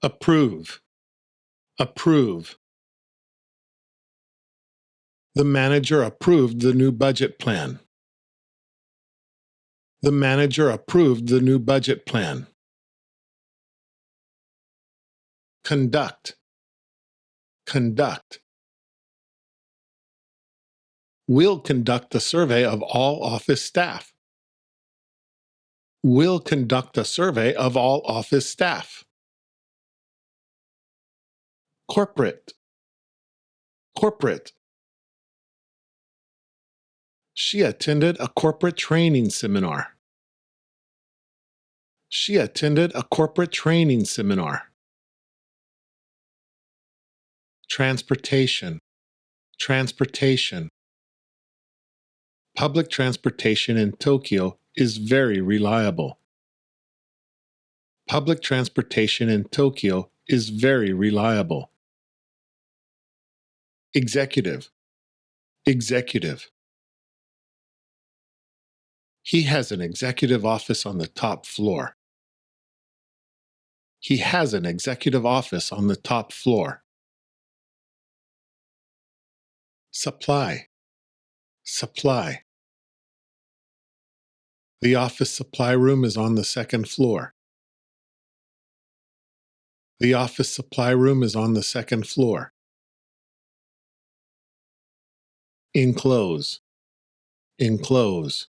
approve, approve. The manager approved the new budget plan. The manager approved the new budget plan. Conduct, conduct. We'll conduct a survey of all office staff. We'll conduct a survey of all office staff. Corporate, corporate. She attended a corporate training seminar. She attended a corporate training seminar. Transportation, transportation. Public transportation in Tokyo is very reliable. Public transportation in Tokyo is very reliable. Executive, executive. He has an executive office on the top floor. He has an executive office on the top floor. Supply, supply. The office supply room is on the second floor. The office supply room is on the second floor. Enclose, enclose.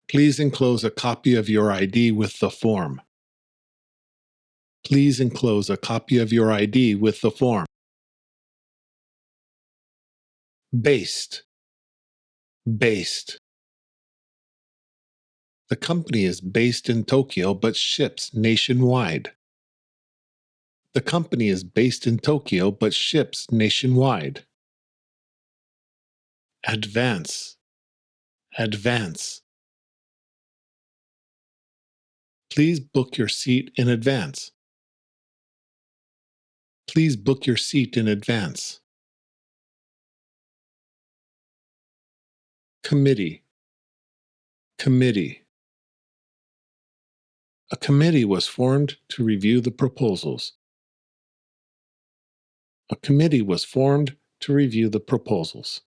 Please enclose a copy of your ID with the form. Please enclose a copy of your ID with the form. Based, based. The company is based in Tokyo but ships nationwide. The company is based in Tokyo but ships nationwide. Advance, advance. Please book your seat in advance. Please book your seat in advance. Committee, committee. A committee was formed to review the proposals. A committee was formed to review the proposals.